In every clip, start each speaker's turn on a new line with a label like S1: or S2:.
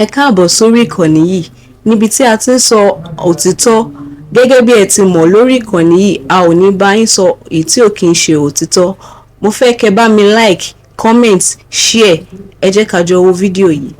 S1: Ẹ káàbọ̀ sórí ìkànnì yìí níbi tí a ti ń sọ òtítọ́. Gẹ́gẹ́ bí ẹ ti mọ̀ lórí ìkànnì yìí, a ò ní bá yín sọ èyí tí ò kí ń ṣe òtítọ́. Mo fẹ́ kẹ́ bá mi like, comment, share. Ẹ jẹ́ ká jọ wo fídíò yìí.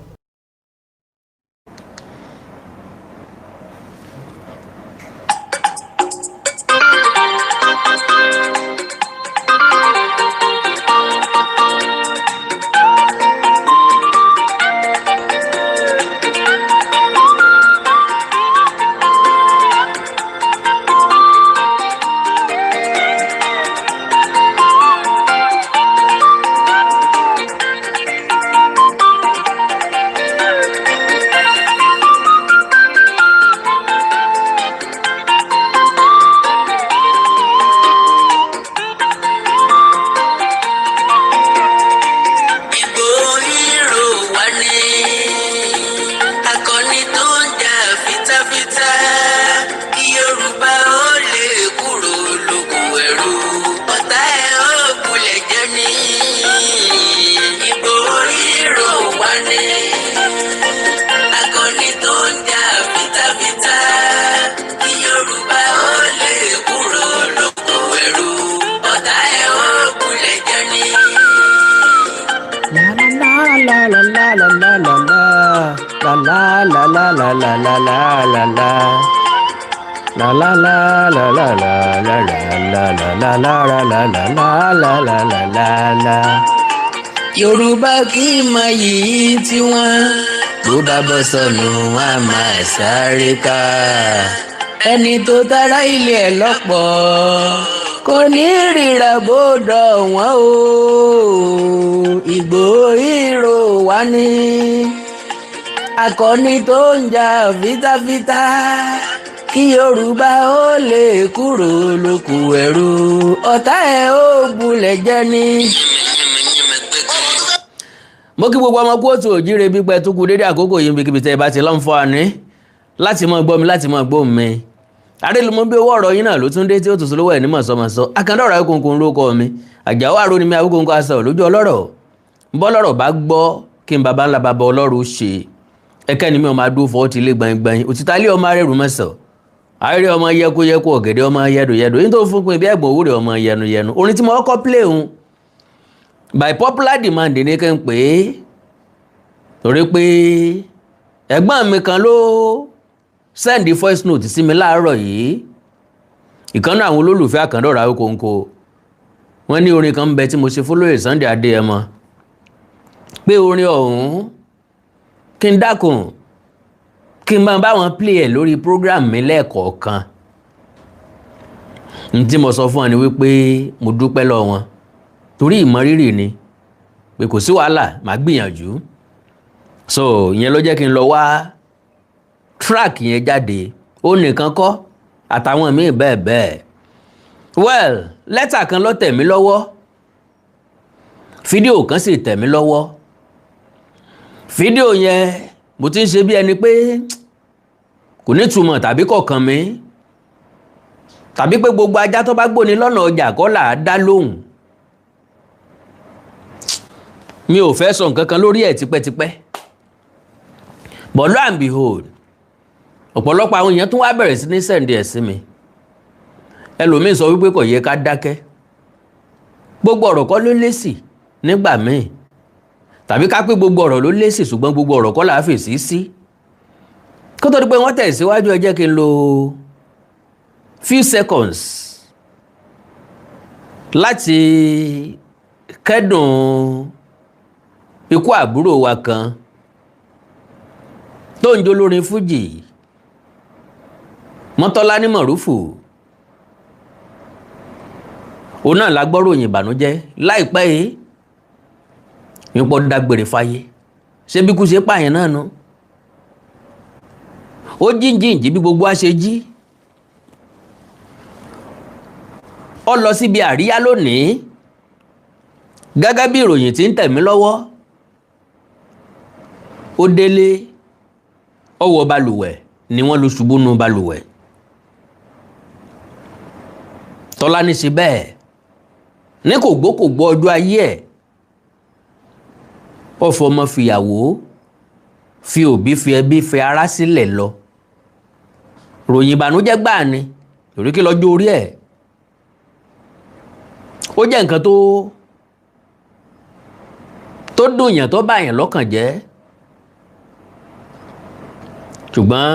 S2: Yorùbá kì í mọ yìí tí wọ́n tó bá bọ́ sọnù wọn a máa sáré ká. Ẹni tó tara ilé ẹ̀ lọ́pọ̀ kò ní ríra bódò wọn o. Ìgbòho wá ní akọni tó ń jà fitafita kí Yorùbá ó lè kúrò lóko ẹrú ọ̀tá ẹ̀ ó bulẹ̀ jẹ́ ní. Mo kí gbogbo ọmọ kóòtù òjíire bípẹ́ tó kú dédé àkókò yìí níbi tẹ́ ẹ bá ti láǹfààní láti máa gbọ́ mi láti máa gbóhùn mi. Arélùmọ́ bí owó ọ̀rọ̀ yín náà ló tún dé tí ó tún sọ lówó ẹ̀ ní mọ̀sọ́mọ̀sọ́. Akandọ̀rọ̀ Ayékòǹkòǹ ló kọ́ mi. Àjàó àrò ni mi Awíkòǹkò aṣọ lójú ọlọ́rọ̀. Bọ́lọ́rọ̀ bá gbọ́ kí n bàbá ńlá bàbá ọlọ́run ṣe. Ẹ̀kẹ́ ni mi ọmọ adó fọ́ ti lé gbẹ̀ngbẹ̀ng. Òtítà lé ọmọ arẹ́rù mẹ́sàn. Àárẹ̀ ọmọ yẹkuyẹku ọ̀gẹ̀dẹ̀ ọmọ yẹdùyẹdù. Yín tó fún pin bí ẹ̀gbọ́n òwúrẹ̀ ọmọ yẹnuyẹnu. Orin tí mo kọ́kọ́ play hun by popular demand ní kí n pè é. Torí pé ẹ̀gbọ́n mi kan ló send voice note sí mi láàárọ̀ yìí. Ìkànnì àwọn olólùfẹ́ Àkàndọ̀rọ̀ Ayékòǹkò wọ́n ní orin kan ń bẹ tí mo ṣe fólóyè Sunday Adéyẹmọ pé orin ọ̀hún kí n dákun kí n máa bá wọn play ẹ̀ lórí program mi lẹ́ẹ̀kọ̀ọ̀kan. N tí mo sọ fún wọn ni wípé mo dúpẹ́ lọ́wọ́ wọn torí ìmọrírì ni pé kò sí wàhálà màá gbìyànjú. So ìyẹn ló jẹ́ kí n lọ wá track yẹn jáde ó nìkan kọ́ àtàwọn míì bẹ́ẹ̀ bẹ́ẹ̀. Well, lẹ́tà kan ló tẹ̀ mí lọ́wọ́, fídíò kan sì tẹ̀ mí lọ́wọ́. Fídíò yẹn mo ti ń ṣe bí ẹni pé kò ní túmọ̀ tàbí kọ̀ọ̀kan mi tàbí pé gbogbo ajá tó bá gbóni lọ́nà ọjà kọ́ là á dá lóhùn. Mi ò fẹ́ sọ nǹkan kan lórí ẹ̀ tipẹ́tipẹ́. But lo and behold, ọ̀pọ̀lọpọ̀ àwọn èèyàn tún wá bẹ̀rẹ̀ sí ní sẹ́ǹdì ẹ̀ sí mi. Ẹlòmíín sọ wípé kò yẹ ká dákẹ́. Gbogbo ọ̀rọ̀ kọ́ ló lésì nígbà míì. Tàbí ká pé gbogbo ọ̀rọ̀ ló lésì ṣùgbọ́n gbogbo ọ̀rọ̀ kọ́ là á fèsì sí. Kó tó di pé wọ́n tẹ̀síwájú ẹ jẹ́ kí n lo few seconds láti kẹ́dùn ikú àbúrò wa kan tó ń jó lórin fújì Mọ́tọ́lá ní Mọ̀rúfù. Òun náà la gbọ́rọ̀ òyìn ìbànújẹ́ láìpẹ́ yìí nípò dágbére fáyé. Ṣé bí kú ṣe pààyàn náà nù? Ó jíǹjìǹjì bí gbogbo á ṣe jí. Ó lọ síbi àríyá lónìí gẹ́gẹ́ bí ìròyìn tí ń tẹ̀ mí lọ́wọ́. Ó délé ó wọ balùwẹ̀ ni wọ́n lọ ṣubú nù balùwẹ̀. Tọ́lá ní sí bẹ́ẹ̀ ní kò gbọ́ ọjọ́ ayé ẹ̀ ó fọmọ fìyàwó fi òbí fi ẹbí fi ará sílẹ̀ lọ ròyìn ìbànújẹ́ gbáà ni torí kí lọ́jọ́ orí ẹ̀ ó jẹ́ nǹkan tó dùnyàn tó bá yàn lọ́kàn jẹ́ ṣùgbọ́n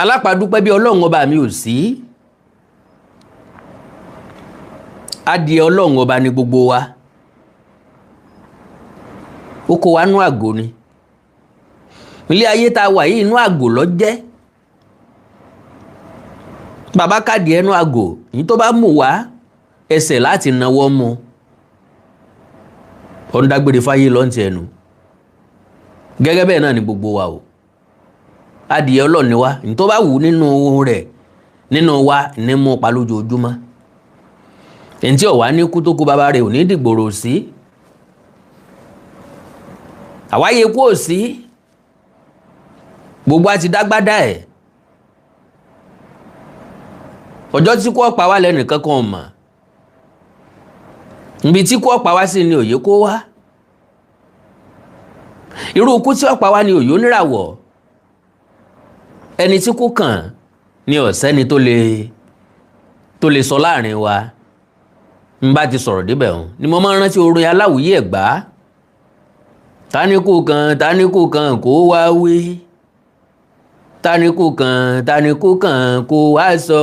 S2: alápàdúpẹ́ bí ọlọ́run ọba mi ò sí adìẹ ọlọ́run ọba ni gbogbo wa ó kó wa nú àgò ni ilé ayé tá a wà yìí inú àgò ló jẹ́ bàbá kádìí ẹnu àgò yìí tó bá mú wá ẹsẹ̀ láti nawọ́ mu ó ń dágbére fáyé lọ́ntì ẹnu gẹ́gẹ́ bẹ́ẹ̀ náà ni gbogbo wa o adìẹ ọlọ́run ni wa ní tó bá wù nínú rẹ̀ nínú wa ní mú pa lójoojúmọ́ ẹni tí ọ̀wá ní kú tó kú bàbá rẹ̀ ò ní dìgbòrò sí àwáyé kú ò sí gbogbo àti dágbádá ẹ̀ ọjọ́ tí kú ọ̀pá wá lẹ́nìkan kan mọ̀ níbi tí kú ọ̀pá wá sí ni òye kó wá irú ikú tí ọ̀pá wá ni òye oníràwọ̀ ẹni tí kú kàn ni ọ̀sẹ́ni tó lè sọ láàrin wa n bá ti sọ̀rọ̀ débẹ̀ hàn ni mo máa ń rántí orin Aláwìyé Ẹ̀gbá táníkù kan kó wá wí táníkù kan kó wá sọ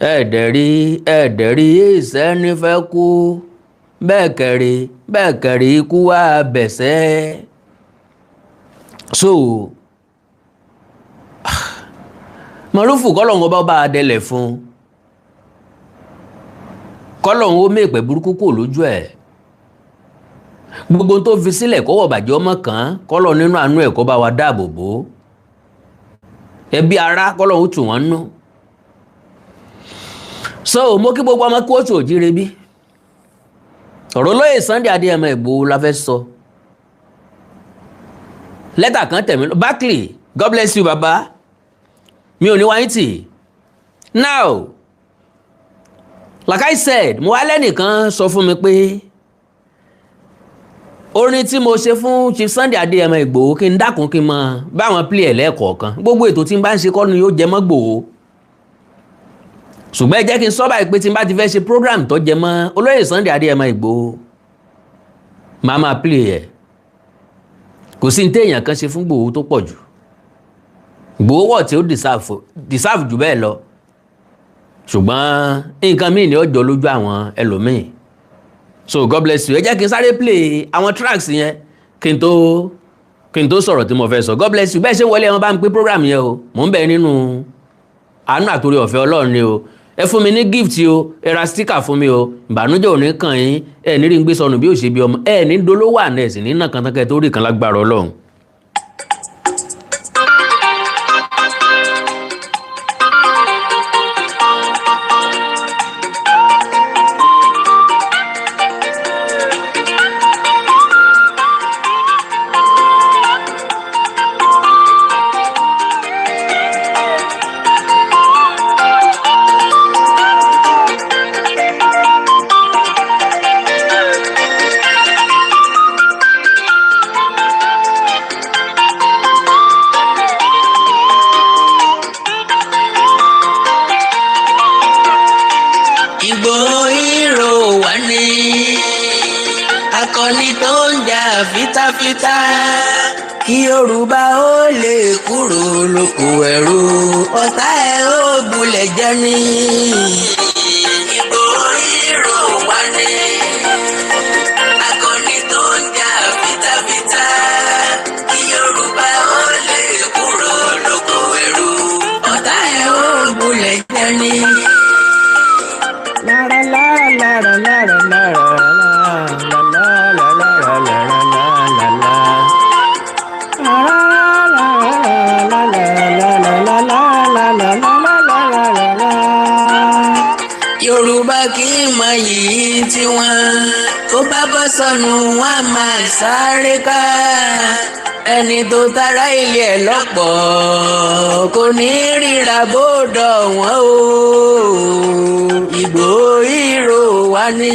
S2: ẹ̀ẹ́dẹ̀rí ìsẹ́ni fẹ́ kú bẹ́ẹ̀ kẹ̀rí ikú wá bẹ̀sẹ̀ so mọ̀rúfù kọ́lọ̀hún ọba bá adẹ́lẹ̀ fún kọ́lọ̀hún ó mèpẹ̀ burúkú kò lójú ẹ̀ gbogbo tó fi sílẹ̀ kọ́wọ́ bàjẹ́ ọmọ kan kọ́lọ̀ nínú àánú ẹ̀ kó bá wa dáàbò bò ẹbí ará kọ́lọ̀hún tù wọ́n nú so mo kí gbogbo ọmọ kí ó tù òjíire bí ọ̀rọ̀ lóye Sunday Adéyẹmọ Ìgbòho la fẹ́ sọ lẹ́tà kan tẹ̀mí Barkley God bless you baba mi ò ní wáyé tì now like I said mo wá lẹ́nìkan sọ fún mi pé orin tí mo ṣe fún Chief Sunday Adéyẹmọ Ìgbòho kí n dákun kí n mọ báwọn play ẹ̀ lẹ́ẹ̀kọ̀ọ̀kan gbogbo ètò tí n bá ń ṣe kọ́ ni yóò jẹ mọ́ Ìgbòho ṣùgbọ́n ẹ jẹ́ kí n sọ báyìí pé tí n bá ti fẹ́ ṣe program tó jẹ mọ́ olóyè Sunday Adéyẹmọ Ìgbòho máa máa play ẹ̀ kò sí ní téèyàn kan ṣe fún Ìgbòho tó pọ̀ jù Ìgbòho wọ̀ tí ó deserve jù bẹ́ẹ̀ lọ ṣùgbọ́n nǹkan míì ni ó jọ lójú àwọn ẹlòmíì so God bless you ẹ jẹ́ kí n sáré play àwọn tracks yẹn kí n tó sọ̀rọ̀ tí mo fẹ́ sọ God bless you bẹ́ẹ̀ ṣe wọlé wọn bá ń pín program yẹn o mò ń bẹ nínú àánú àtòrí ọ̀fẹ́ Ọlọ́run ni o ẹ fún mi ní gift o ẹ ra sticker fún mi o ìbànújẹ́ ò ní kàn yín ẹ ní rí ń gbé sọnù bí ò ṣe bí ọmọ ẹ ní dolówó àná ẹ sì ní nàkàntàkẹ́ tó rí kan lágbára Ọlọ́run.
S3: fitafita kí Yorùbá ó lè kúrò lóko ẹrú ọ̀tá ẹ̀ ó bulẹ̀ jẹ́ ní. Ìgbòho wà ní akọni tó ń jà fitafita kí Yorùbá ó lè kúrò lóko ẹrú ọ̀tá ẹ̀ ó bulẹ̀ jẹ́ ní. Lára lára lára lára lára. Yorùbá kì í mọ yìí tí wọ́n tó bá bọ́ sọnù wọ́n á máa sáré ká ẹni tó tara ilé ẹ̀ lọ́pọ̀ kò ní ríra bódò wọn o Ìgbòho wà ní.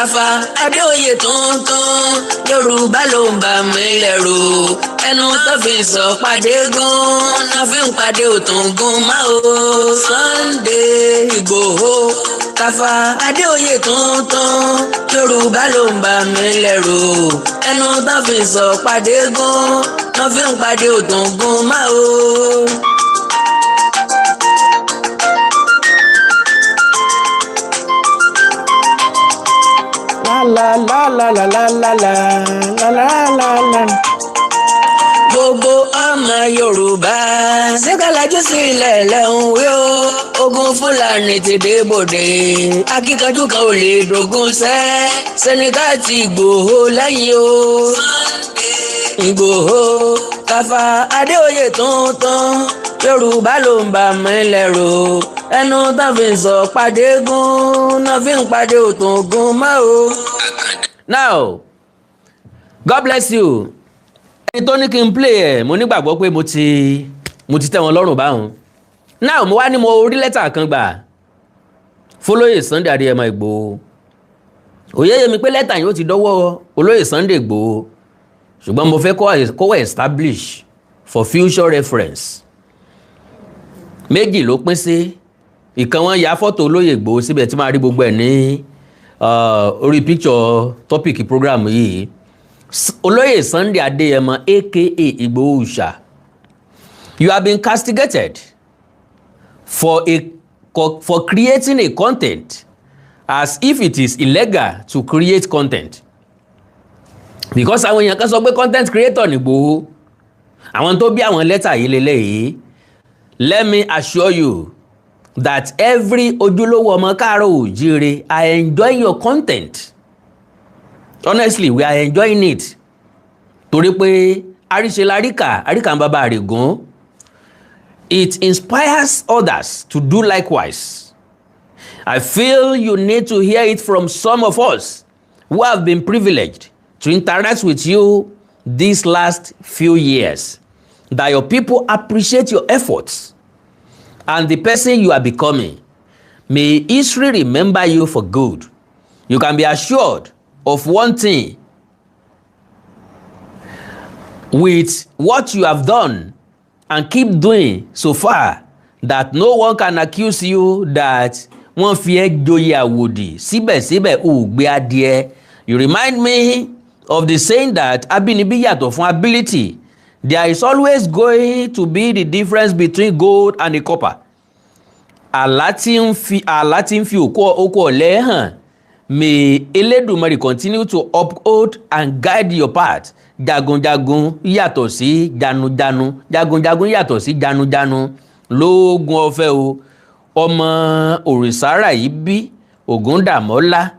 S3: Tafa Adéoyè tuntun Yorùbá ló ń bà mí lẹ́rù ẹnu tó fi sọ pàdé gún náà fi ń pàdé òtún gún máa o Sunday Ìgbòho Tafa Adéoyè tuntun Yorùbá ló ń bà mí lẹ́rù ẹnu tó fi sọ pàdé gún náà fi ń pàdé òtún gún máa o.
S2: La la la la la la la la la la.
S3: Gbogbo ọmọ Yorùbá ṣẹ́gàlájú sílẹ̀ lẹ́hùn wí o ogun Fúlàní ti dé bòde akíkanjú kan ò lè dogun sẹ́ sẹ́nìkà ti Ìgbòho lẹ́yìn o Ìgbòho Tafa Adéoyè tuntun Yorùbá ló ń bà mí lẹ́rù ẹnu tó fi ń sọ pàdé gún náà fi ń pàdé òtún gún mọ́ o.
S2: Now, God bless you. Ẹni tó ní kí n play ẹ̀ mo nígbàgbọ́ pé mo ti tẹ́ wọn lọ́rùn báwọn. Now mo wá ní mo rí lẹ́tà kan gbà fọlọ́yè Sunday Adéyẹmọ Ìgbòho. Òye yé mi pé lẹ́tà yìí ó ti dọ́wọ́ olóyè Sunday Ìgbòho ṣùgbọ́n mo fẹ́ kó wà establish for future reference. Méjì ló pín sí ìkan wọn ya fọ́tò olóyè Ìgbòho síbẹ̀ tí máa rí gbogbo ẹ̀ ní orí picture topic program yìí. Olóyè Sunday Adéyẹmọ aka Ìgbòho Òòṣà, you have been castigated for creating a content as if it is illegal to create content. Because àwọn èèyàn kan sọ pé content creator ni Ìgbòho, àwọn tó bí àwọn lẹ́tà yìí lélẹ́yìí. Let me assure you that every ojúlówó ọmọ káàárọ̀ oòjíire are enjoying your content. Honestly, we are enjoying it. Torí pé àríṣe láríkà ń bàbá àrègún. It inspires others to do likewise. I feel you need to hear it from some of us who have been privileged to interact with you these last few years. That your people appreciate your efforts and the person you are becoming. May history remember you for good. You can be assured of one thing: with what you have done and keep doing so far, that no one can accuse you that wọ́n fi ẹ́ joyè àwòdì síbẹ̀síbẹ̀ ò gbé adìẹ. You remind me of the saying that abínibí yàtọ̀ fún ability. There is always going to be the difference between gold and the copper. Àlá tí ń fi oko ọ̀lẹ hàn. May Elédùmarè continue to uphold and guide your path. Jagunjagun yàtọ̀ sí janujanu. Jagunjagun yàtọ̀ sí janujanu. Lóògùn ọ̀fẹ́ o. Ọmọ òrìṣàrà yìí bí Ògúndàmọ́lá.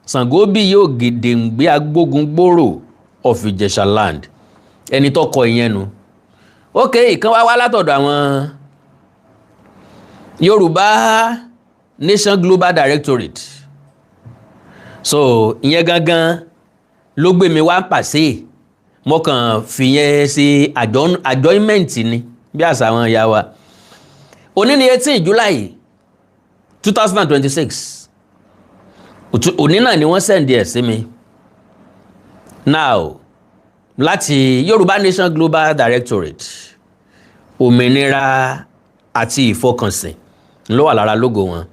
S2: Ṣàngó bí yóò Gèdèǹgbé agbógun gbòòrò of Ìjẹ̀ṣà land. Ẹni tó kọ ìyẹn nu. Ok, ìkan wá látọ̀dọ̀ àwọn Yorùbá Nation Global Directorate. So ìyẹn gangan ló gbé mi wá pàṣẹ. Mo kàn fìyẹn ṣe adjournment ni bí àṣà àwọn ìyá wa. Òní ni 18 July 2026. Òní náà ni wọ́n send ẹ̀ sí mi. Now, láti Yorùbá Nation Global Directorate, òmìnira àti ìfọkànsìn ló wà lára logo wọn.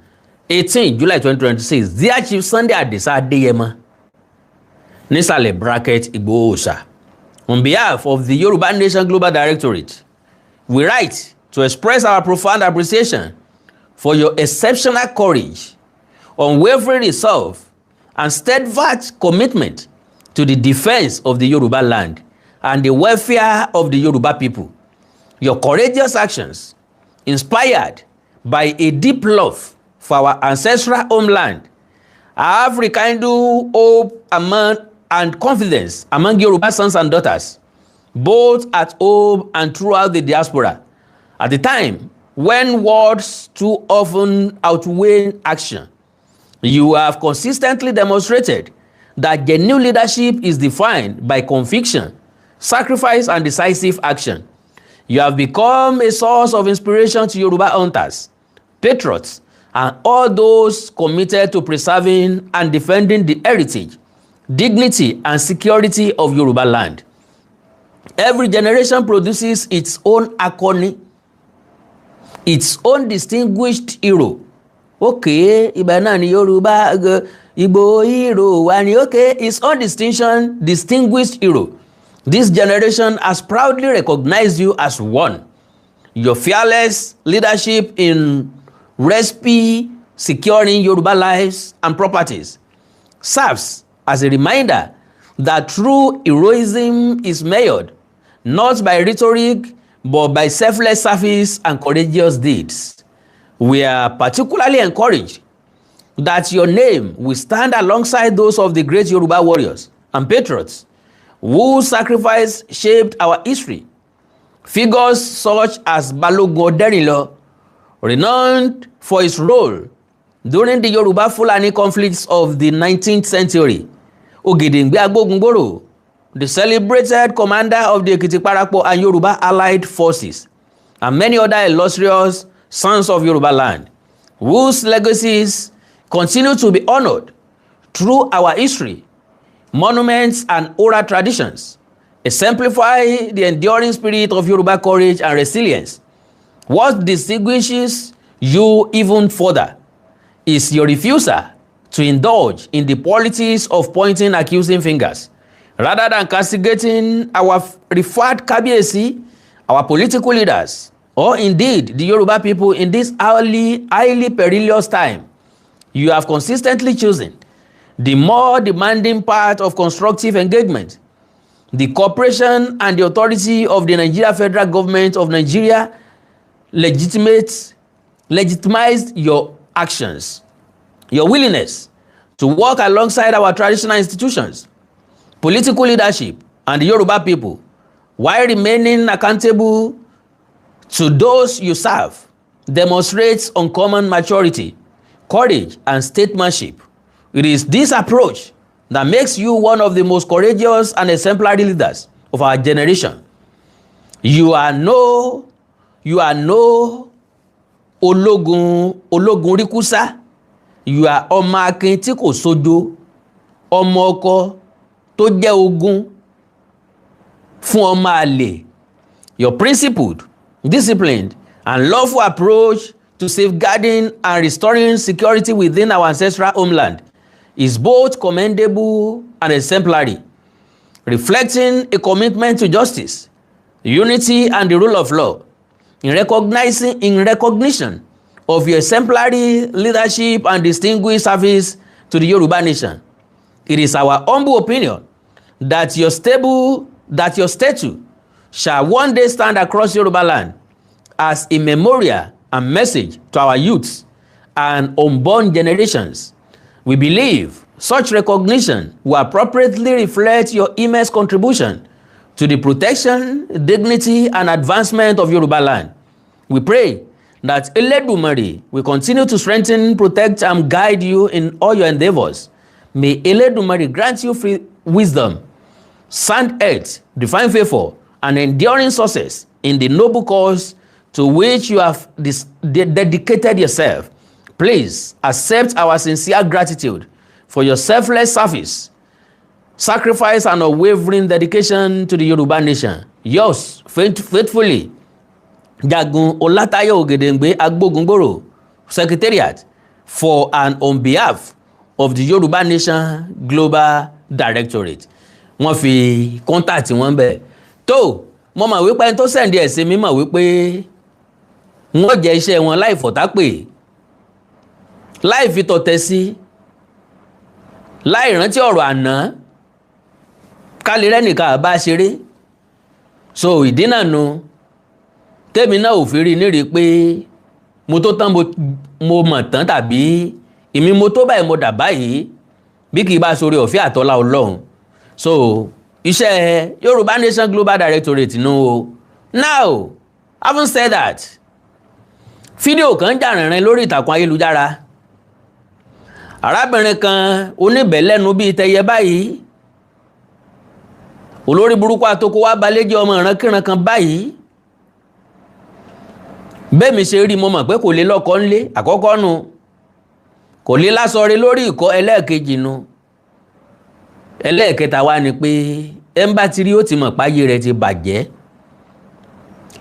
S2: 18 July 2026, Dear Chief Sunday Adisa Adeyemo, nísàlẹ̀ bracket Ìgbòho Òòṣà. On behalf of the Yorùbá Nation Global Directorate, we write to express our profound appreciation for your exceptional courage, unwavering resolve, and steadfast commitment to the defense of the Yoruba land and the welfare of the Yoruba people. Your courageous actions, inspired by a deep love for our ancestral homeland, have rekindled hope and confidence among Yoruba sons and daughters, both at home and throughout the diaspora. At the time when words too often outweigh action, you have consistently demonstrated that genuine leadership is defined by conviction, sacrifice, and decisive action. You have become a source of inspiration to Yoruba hunters, patriots, and all those committed to preserving and defending the heritage, dignity, and security of Yoruba land. Every generation produces its own akọni, its own distinguished hero. Okay, ibẹ̀ náà ni Yorùbá Igbo hero wa ni okay, its own distinguished hero. This generation has proudly recognized you as one. Your fearless leadership in securing Yoruba lives and properties serves as a reminder that true heroism is measured not by rhetoric but by selfless service and courageous deeds. We are particularly encouraged that your name will stand alongside those of the great Yoruba warriors and patriots whose sacrifice shaped our history. Figures such as Balogun Oderinlo, renowned for his role during the Yoruba Fulani conflicts of the 19th century, Ogedengbe Agbogungboro, the celebrated commander of the Ekiti Parapọ and Yoruba allied forces, and many other illustrious sons of Yoruba land, whose legacies continue to be honored through our history, monuments, and oral traditions, exemplify the enduring spirit of Yoruba courage and resilience. What distinguishes you even further is your refusal to indulge in the politics of pointing accusing fingers. Rather than castigating our referred Kabiyesi, our political leaders, or indeed the Yoruba people in this highly perilous time, you have consistently chosen the more demanding part of constructive engagement. The cooperation and the authority of the Nigeria federal government of Nigeria legitimized your actions, your willingness to work alongside our traditional institutions, political leadership, and the Yoruba people, while remaining accountable to those you serve, demonstrates uncommon maturity, courage, and statesmanship. It is this approach that makes you one of the most courageous and exemplary leaders of our generation. You are no ológun ríkúsá. You are ọmọ akin tí kò sójo, ọmọ ọkọ tó jẹ́ ogun fún ọmọ àlè. Your principled, disciplined, and lawful approach to safeguarding and restoring security within our ancestral homeland is both commendable and exemplary, reflecting a commitment to justice, unity, and the rule of law. In recognition of your exemplary leadership and distinguished service to the Yoruba nation, it is our humble opinion that your statue shall one day stand across Yoruba land as a memorial and message to our youths and unborn generations. We believe such recognition will appropriately reflect your immense contribution to the protection, dignity, and advancement of Yoruba land. We pray that Eledumare will continue to strengthen, protect, and guide you in all your endeavors. May Eledumare grant you free wisdom, sound health, divine favor, and enduring success in the noble cause to which you have dedicated yourself. Please accept our sincere gratitude for your selfless service, sacrifice, and unwavering dedication to the Yoruba nation. Yours faithfully, Jagun Olatayo Ogedengbe Agbogungboro, Secretariat, for and on behalf of the Yoruba Nation Global Directorate. Wọ́n fi kọ́ńtàtì wọn bẹ̀. Tó mo mọ̀ wípé ẹni tó sẹ̀ǹdì ẹ̀sìn mi mọ̀ wípé wọ́n jẹ́ iṣẹ́ wọn láì fọ̀tápè, láì fi tọ̀tẹ̀ sí, láì rántí ọ̀rọ̀ àná, kálí rẹ́nìkan àbá ṣeré. So ìdí náà nu tèmi náà ò fi rí nírí pé mo tó tán mo mọ̀ tán tàbí èmi mo tó báyìí mo dà báyìí bí kì í bá sórí ọ̀fẹ́ àtọ́lá Ọlọ́run. So iṣẹ́ Yoruba Nation Global Directorate nù o. Now, having said that, fídíò kan jà rìnrìn lórí ìtàkùn ayélujára. Arábìnrin kan oníbẹ̀lẹ́nu bíi tẹyẹ báyìí, olórí burúkú àtòkò wá balẹ̀jẹ́ ọmọ ìrankíran kan báyìí. Bẹ́ẹ̀ mi ṣe rí mo mọ̀ pé kò lè lọ́kọ ńlé àkọ́kọ́ nu. kò lè lásọrí lórí ìkọ́ ẹlẹ́ẹ̀kejì nu. Ẹlẹ́ẹ̀kẹta wá ni pé ẹ ń bá ti rí ó ti mọ̀ páyé rẹ̀ ti bàjẹ́.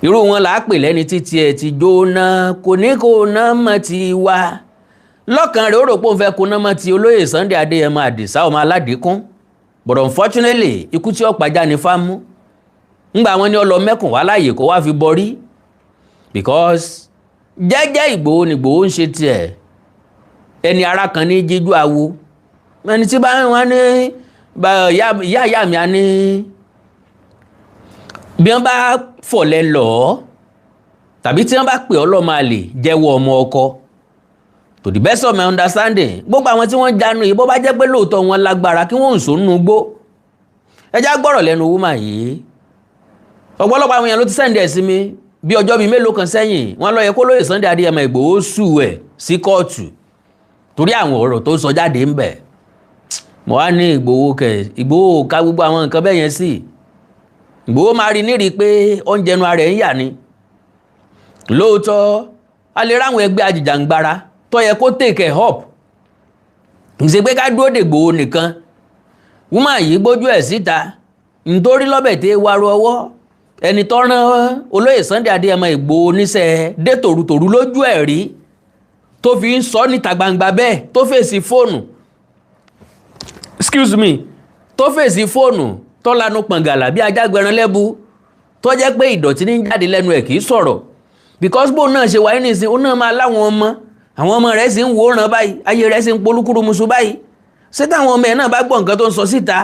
S2: Irú wọn là á pè lẹ́ni títí ẹ ti jóná kò ní kó ná mọ́ ti wá. Lọ́kàn rẹ̀ ó rò pé òun fẹ́ kó ná mọ́ ti olóyè Sunday Adéyẹmọ Àdìsá ọmọ Aládìkún. But unfortunately ikú tí ó pàjá ni fámú. Ńgbà wọn ni ó lọ mẹ́kùn wá láàyè kó wá fi borí. Because jẹ́jẹ́ Ìgbòho ni Ìgbòho ń ṣe tiẹ̀. Ẹni ara kan ní jíjú awo. Ẹni tí bá wọn ní ìyá mi á ní bí wọ́n bá fọ̀lẹ́ lọ tàbí tí wọ́n bá pè ọ́ lọ́mọ àlè jẹ́wọ́ ọmọ ọkọ. To the best of my understanding gbogbo àwọn tí wọ́n jánu yìí bó bá jẹ́ pé lóòótọ́ wọn lágbára kí wọ́n ń sọ nínú gbó. Ẹjá gbọ́rọ̀ lẹ́nu woman yìí. Ọ̀pọ̀lọpọ̀ àwọn èèyàn ló ti sẹ́ndì ẹ̀ sí mi bí ọjọ́ bíi mélòó kan sẹ́yìn wọ́n lọ yẹ kó lóye Sunday Adéyẹmọ Ìgbòho sù ẹ̀ sí kóòtù torí àwọn ọ̀rọ̀ tó sọ jáde ń bẹ̀. Mo wá ní Ìgbòho ká gbogbo àwọn nǹkan bẹ́ẹ̀ yẹn sí. Ìgbòho máa rí nírí pé oúnjẹ nu ara ẹ̀ ń yà ni. Lóòótọ́ a lè ráwọn ẹgbẹ́ ajìjàǹgbara tó yẹ kó take a up. Ǹṣe pé ká dúró de Ìgbòho nìkan. Woman yìí gbójú ẹ̀ síta nítorí lọ́bẹ̀ tí wàrú ọwọ́ ẹni tó rán olóyè Sunday Adéyẹmọ Ìgbòho níṣẹ́ dé tòrutòru lójú ẹ̀ rí tó fi ń sọ níta gbangba bẹ́ẹ̀ tó fèsì fóònù. Excuse me, tó fèsì fóònù tó lanu pọ̀ngàlà bí ajágbẹran lẹ́bu tó jẹ́ pé ìdọ̀tí ní jáde lẹ́nu ẹ̀ kì í sọ̀rọ̀. Because bóun náà ṣe wáyé nìsín ó náà máa láwọn ọmọ àwọn ọmọ rẹ̀ sì ń wòran báyìí ayé rẹ̀ sì ń polúkúrú musu báyìí. Ṣé táwọn ọmọ ẹ̀ náà bá gbọ́ nǹkan tó ń sọ síta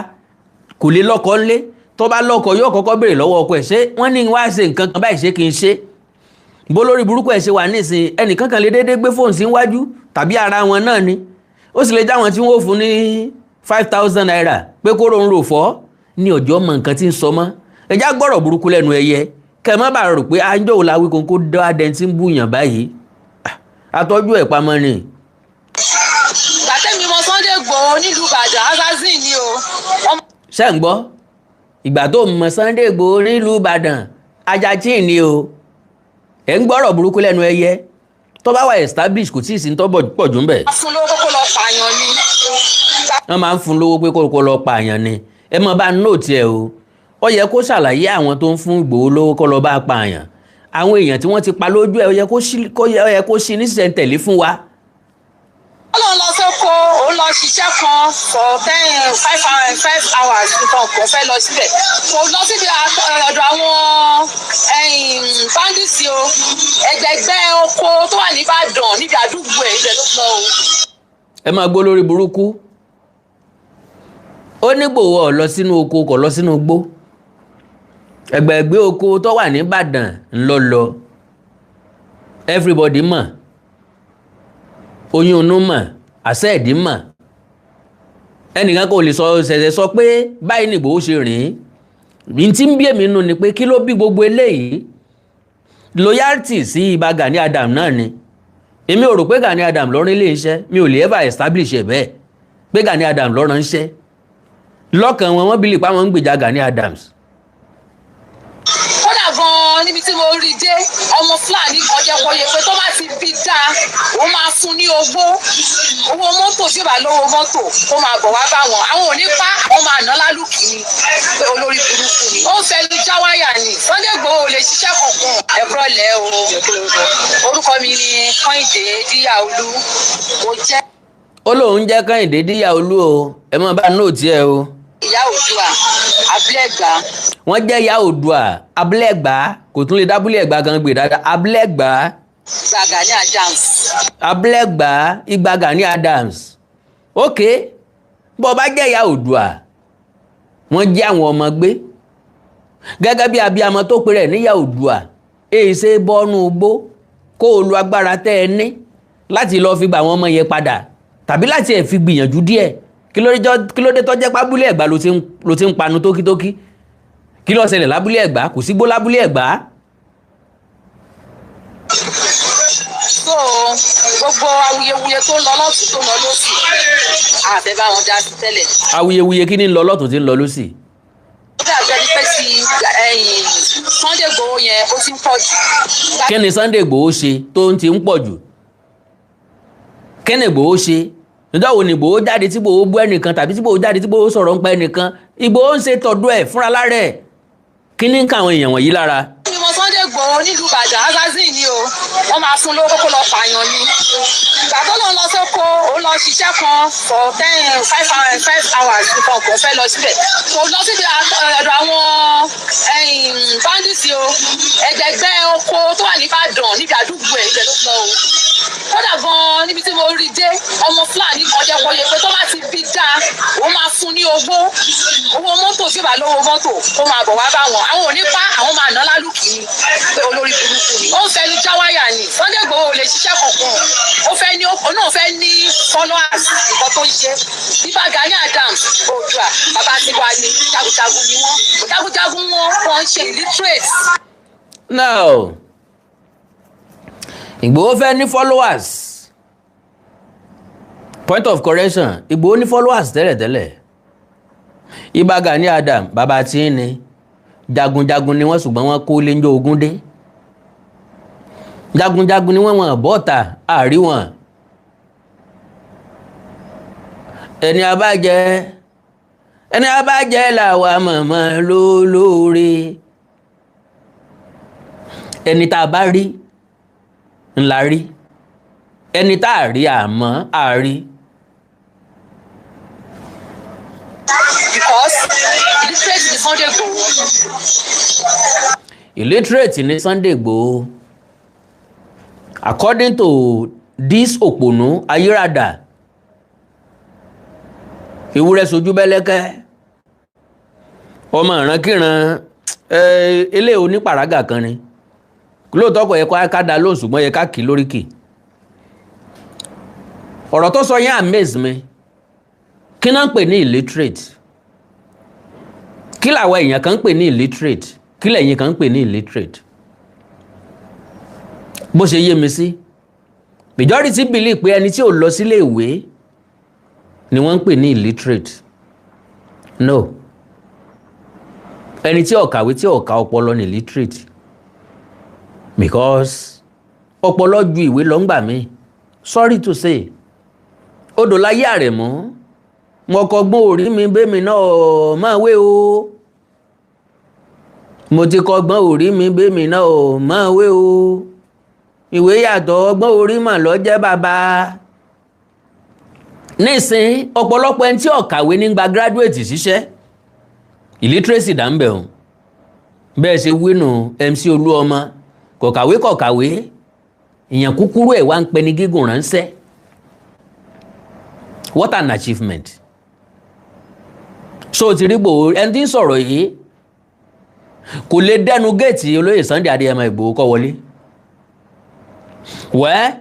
S2: kò lè lọ́kọ ńlé tó bá lọ́kọ yóò kọ́kọ́ béèrè lọ́wọ́ ọkọ ẹ̀ ṣé wọ́n ní wá ṣe nǹkan kan báyìí ṣé kí n ṣe. Bó lórí burúkú ẹ̀ ṣe wà nísìn ẹnìkan kan lè déédéé gbé fóònù sí wájú tàbí ara wọn náà ni ó sì lè já wọn tí wọ́n fún ní 5,000 naira pé kóró ń rò fọ́ ní ọjọ́ mọ nǹkan tí ń sọ mọ́. Ẹjá gbọ́rọ̀ burúkú lẹ́nu ẹyẹ kẹ́ má bàa rò pé àjọ òun làwí kò dá adẹ́n tí ń bùyàn báyìí àtọ́jú ẹ̀ pamọ́ ni.
S4: Gbàtẹ́mi mọ Sunday Igboho nílùú Ìbàdàn assassin ni o.
S2: Ṣé ń gbọ́ ìgbà tó mọ Sunday Igboho nílùú Ìbàdàn ajachin ni o. Ẹ̀ ń gbọ́rọ̀ burúkú lẹ́nu ẹyẹ tó bá wà establish kò tí ì sí tó pọ̀ jù ń bẹ̀.
S4: Fún lówó kó lọ pààyàn ni.
S2: Wọ́n máa ń fún lówó pé kó lọ pààyàn ni. Ẹ mọ bá nóòtì ẹ o. Ó yẹ kó ṣàlàyé àwọn tó ń fún Ìgbòho lówó kó lọ bá pààyàn. Àwọn èèyàn tí wọ́n ti pa lójú ẹ ó yẹ kó ṣí ní sísẹ̀ntẹ̀lé fún wa.
S4: Ọlọ́run lọ sóko òun lọ ṣiṣẹ́ kan for 5 hours nǹkan kò fẹ́ lọ síbẹ̀. Kò lọ síbi ọ̀dọ̀ àwọn bandits o ẹgbẹ̀gbẹ́ oko tó wà ní Ìbàdàn níbi àdúgbò ẹ̀ ibẹ̀ ló lọ o.
S2: Ẹ máa gbọ́ lórí burúkú. Ó ní Ìgbòho ó lọ sínú oko kò lọ sínú igbó. Ẹgbẹ̀gbẹ́ oko tó wà ní Ìbàdàn ńlọ everybody mọ̀. Oyún inú mọ̀ àṣẹ ìdí mọ̀. Ẹnìkan kò lè ṣẹ̀ṣẹ̀ sọ pé báyìí ni Ìgbòho ṣe rìn. Bí tí ń bí èmi nù ni pé kí ló bí gbogbo eléyìí. Loyalty sí Ìbà Gani Adams náà ni. Èmi ò rò pé Gani Adams ló rán ilé iṣẹ́ mi ò lè ever establish ẹ̀ bẹ́ẹ̀ pé Gani Adams ló rán iṣẹ́. Lọ́kàn wọn wọ́n bìlì pa wọn ń gbèjà Gani Adams.
S4: Kódà gan-an níbi tí mo rí dé ọmọ Fúlàní kan jẹ́ kó yẹ pé tó bá ti bí dáa ó máa fún ní owó mọ́tò tí ó bá lówó mọ́tò kó máa bọ̀ wá bá wọn àwọn ò ní pa àwọn máa ná lálùkì ni pé olórí burúkú ni ó ń fẹnu já wáyà ni Sunday Igboho ò lè ṣiṣẹ́ kankan ẹ̀rọ lẹ̀ o orúkọ mi ni Kẹ́hìndé Díyàolú mo jẹ́.
S2: Ó lóun jẹ́ Kẹ́hìndé Díyàolú o ẹ mọ̀ bá nóòtì ẹ o.
S4: Ìyá Oòduà abúlé Ẹ̀gbá.
S2: Wọ́n jẹ́ Ìyá Oòduà abúlé Ẹ̀gbá kò tún lè dábúlé Ẹ̀gbá gan gbé dáadáa abúlé Ẹ̀gbá.
S4: Ìgbà Gani Adams.
S2: Abúlé Ẹ̀gbá Ìgbà Gani Adams. Ok bó bá jẹ́ Ìyá Oòduà wọ́n jẹ́ àwọn ọmọ gbé gẹ́gẹ́ bí abiyamọ tó pe rẹ̀ ní Ìyá Oòduà èyí ṣe bọ́nú gbó kó o lu agbára tẹ́ ẹ ní láti lọ́ọ́ fi gba àwọn ọmọ yẹn padà tàbí láti ẹ̀ fi gbìyànjú díẹ̀. Kí ló dé tó jẹ́ pábúlé Ẹ̀gbá ló ti ń panu tókítókí kí ló ṣẹlẹ̀ lábúlé Ẹ̀gbá kò sí gbó lábúlé Ẹ̀gbá.
S4: So gbogbo awuyewuye tó ń lọ lọ́tún tó ń lọ lọ́sì àfẹ́ bá wọn dá sí tẹ́lẹ̀.
S2: Awuyewuye kí ni ń lọ lọ́tún tí ń lọ lọ́sì.
S4: Ó dàbí ẹni pé ti Sunday Igboho yẹn ó ti ń pọ̀ jù.
S2: Kí ni Sunday Igboho ṣe tó ń ti ń pọ̀ jù. kí ni Ìgbòho ṣe nígbà wo ni Ìgbòho jáde tí Ìgbòho bú ẹnìkan tàbí tí Ìgbòho jáde tí Ìgbòho sọ̀rọ̀ ń pa ẹnìkan Ìgbòho ń ṣe tọ̀dọ̀ ẹ̀ fúnra lára ẹ̀ kí ni ń ka àwọn èèyàn wọ̀nyí lára.
S4: ìmọ̀ Sunday Igboho nílùú Ìbàdàn assassin ni o wọ́n máa fún lówó kó lọ pààyàn ni ìgbà tó lọ sóko ó lọ ṣiṣẹ́ kan for 5 hours nǹkan kò fẹ́ lọ síbẹ̀ kò lọ síbi ọ̀dọ̀ àwọn bandits o ẹgbẹgbẹ́ oko tó wà ní Ìbàdàn níbi àdúgbò ẹ̀ ibẹ̀ ló lọ o kódà gan níbi tí mo rí dé ọmọ Fúlàní kọjá kọyẹ pé tó bá ti bí dáa ó máa fún ní owó mọ́tò tí ó bá lówó mọ́tò kó máa bọ̀ wá bá wọn àwọn ò ní pa àwọn máa ná lálùkì ni pé olórí burúkú ni ó ń fẹ́ ní jáwáyà ni Sunday Igboho ò lè ṣiṣẹ́ kankan ó fẹ́ ní náà fẹ́ ní followers nǹkan tó ń ṣe bíbá Gani Adams Oòduà bàbá tiwa ni jagunjagun ni wọ́n jagunjagun wọn ń ṣe illiterate.
S2: now Ìgbòho fẹ́ ní followers point of correction Ìgbòho ní followers tẹ́lẹ̀tẹ́lẹ̀ Ìbá Gani Adams bàbá tí ń ní jagunjagun ni wọ́n ṣùgbọ́n wọ́n kó léńjọ́ ogun dé jagunjagun ni wọ́n bọ́ta àrí wọn ẹni abájẹ́ làwa mọ̀mọ́ lólóore ẹni tá a bá rí ńlá rí ẹni tá a rí àmọ́ àrí.
S4: Because illiterate ni Sunday Igboho.
S2: Illiterate ni Sunday Igboho. According to this òpònú ayírádà ewúrẹ́ sojú bẹ́lẹ́kẹ́ ọmọ ìrankíran ilé onípàrágà kan ni lóòótọ́ kò yẹ ká dá lóhùn ṣùgbọ́n yẹ ká kì í lóríkì ọ̀rọ̀ tó sọ yẹn amaze mi kí náà ń pè ní illiterate kí làwọn èèyàn kan ń pè ní illiterate kí lẹ̀yin kan ń pè ní illiterate bó ṣe yé mi sí majority believe pé ẹni tí ò lọ sílé ìwé ni wọ́n ń pè ní illiterate no ẹni tí ò kàwé tí ò ka ọpọlọ ní illiterate because ọpọlọ ju ìwé lọ ń gbà mí sorry to say odò láyé Àrẹ̀mú mo kọ́gbọ́n orí mi bẹ́mi náà máa wé o mo ti kọ́gbọ́n orí mi bẹ́mi náà máa wé o ìwé yàtọ̀ ọgbọ́n orí mà lọ jẹ́ bàbá nísìn ọ̀pọ̀lọpọ̀ ẹni tí ó kàwé ní gba graduate ṣiṣẹ́ illiteracy dà ń bẹ̀ hùn bẹ́ẹ̀ ṣe wínú MC Olúọmọ kọ̀kàwé ìyẹn kúkúrú ẹ̀ wá ń pẹ́ ní gígùn ránṣẹ́ what an achievement so ti rí Ìgbòho ẹni tí ń sọ̀rọ̀ yìí kò lè dẹnu géètì olóyè Sunday Adéyẹmọ Ìgbòho kọ́ wọlé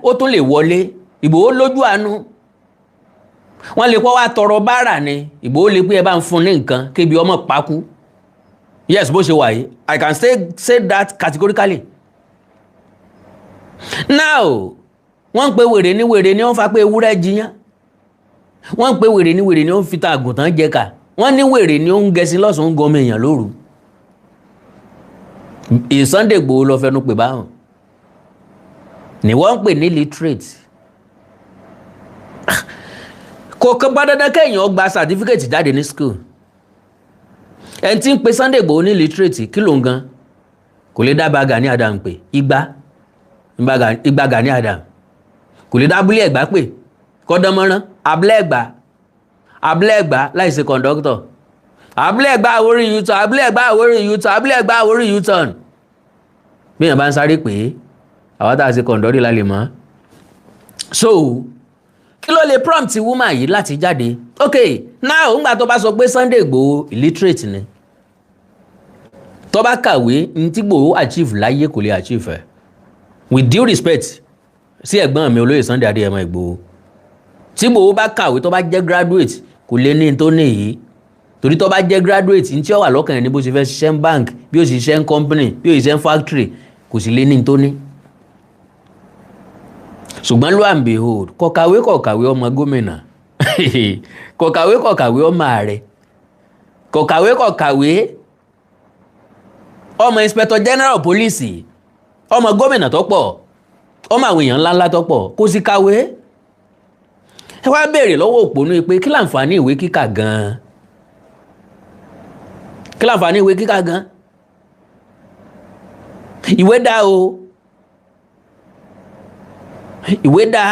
S2: ó tún lè wọlé Ìgbòho lójú àánú wọ́n lè kọ́ wá tọrọ báárà ni Ìgbòho lè pé ẹ bá ń fún ní nǹkan kébi ọmọ pákú yes bó ṣe wà yìí I can say that categorically now wọ́n ń pe wèrè ní wèrè ni wọ́n fa pé ewúrẹ́ jiyàn wọ́n ń pe wèrè ní wèrè ni wọ́n fi ta àgùntàn jẹka wọ́n ní wèrè ni ó ń gẹṣin lọ́sàn-án gọmọ èèyàn lóru Sunday Igboho lọ fẹnu pè báwọn ni wọ́n ń pè ní literate kò kàn bá dandan kéèyàn gba certificate jáde ní school ẹni tí ń pe Sunday Igboho ní literate kí ló ń gan kò lè dá Gani Adams pé Ìgbà Gani Adams kò lè dá abúlé Ẹ̀gbá pé kọ́dánmọ́rán abúlé Ẹ̀gbá láìsí conductor abúlé Ẹ̀gbá Àwórì U-turn abúlé Ẹ̀gbá Àwórì U-turn abúlé Ẹ̀gbá Àwórì U-turn bí èèyàn bá ń sáré pé àwọn tá a ṣe kọ̀ǹdọ́rì lálẹ́ mọ́ so kí ló lè prompt woman yìí láti jáde ok now ńgbà tó bá sọ pé Sunday Igboho illiterate ni tó bá kàwé ní tí Igboho achieve láyé kò lè achieve ẹ̀ with due respect sí ẹ̀gbọ́n mi olóyè Sunday Adéyẹmọ Ìgbòho tí Igboho bá kàwé tó bá jẹ́ graduate kò lè ní tó ní yìí torí tó bá jẹ́ graduate ní tí ó wà lọ́kàn ẹ̀ ní bó ṣe fẹ́ ṣiṣẹ́ ń bank bí ó ṣe ṣiṣẹ́ ń company bí ó ṣe ṣiṣẹ́ ń factory kò sì lè ní tó ní ṣùgbọ́n lo and behold kọ̀kàwé ọmọ gómìnà kọ̀kàwé ọmọ ààrẹ kọ̀kàwé ọmọ inspector general police ọmọ gómìnà tó pọ̀ ọmọ àwọn èèyàn ńláńlá tó pọ̀ kò sì kàwé ẹ wá béèrè lọ́wọ́ òpònú pé kí láǹfààní ìwé kíkà gan-an, kí láǹfààní ìwé kíkà gan-an? Ìwé dá o, ìwé dá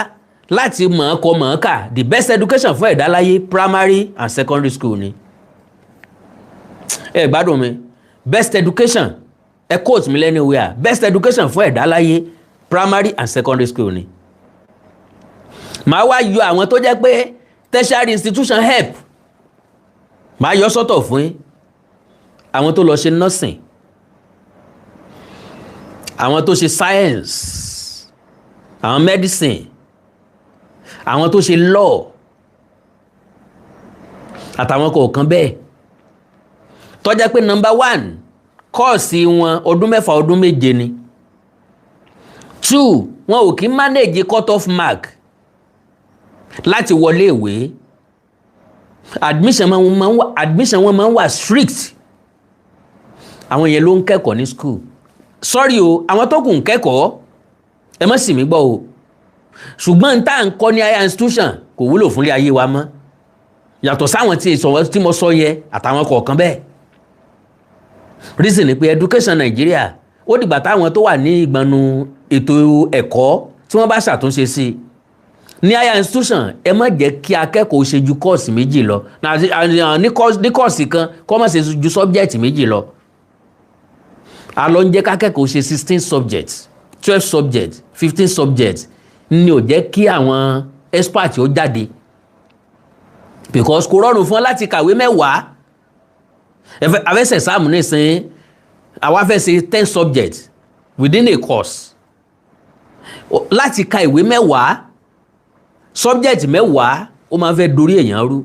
S2: láti mọ̀ ọ́ kọ mọ̀ ọ́ kà. The best education fún ẹ̀dá láyé primary and secondary school ni. Ẹ gbádùn mi, best education, ẹ quote mi anywhere, best education fún ẹ̀dá láyé primary and secondary school ni. Màá wá yọ àwọn tó jẹ́ pé tertiary institution help, màá yọ sọ́tọ̀ fún yín. Àwọn tó lọ ṣe nursing, àwọn tó ṣe science, àwọn medicine, àwọn tó ṣe law, àtàwọn kọ̀ọ̀kan bẹ́ẹ̀ tó jẹ́ pé number 1 kọ́ọ̀sì wọn ọdún 6 ọdún 7 ni. 2 wọn ò kí manage cut off mark láti wọlé ìwé. Admission wọn máa ń wà strict. Àwọn yẹn ló ń kẹ́kọ̀ọ́ ní school. Sorry o, àwọn tó kù ń kẹ́kọ̀ọ́, ẹ má sì mí gbọ́ o, ṣùgbọ́n tá à ń kọ́ ní higher institution kò wúlò fúnlé ayé wa mọ́, yàtọ̀ sáwọn tí mo sọ yẹ àtàwọn kọ̀ọ̀kan bẹ́ẹ̀. Reason ni pé education Nigeria ó dìgbà táwọn tó wà ní ìgbọ̀nù ètò ẹ̀kọ́ tí wọ́n bá ṣàtúnṣe sí ní higher institution. Ẹ má jẹ́ kí akẹ́kọ̀ọ́ ṣe ju kọ́ọ̀sì méjì lọ, ní kọ́ọ̀sì kan kọ́ má ṣe ju subject méjì lọ. A lọ ń jẹ́ kákẹ́kọ̀ọ́ ṣe 16 subjects, 12 subjects, 15 subjects ni ò jẹ́ kí àwọn expert ó jáde, because kò rọrùn fún ọ láti kàwé 10. Àfẹ́sẹ̀ sáàmù nísìnyí àwa fẹ́ ṣe 10 subjects within a course. Láti ka ìwé 10 subject 10 ó máa fẹ́ dorí èèyàn rú.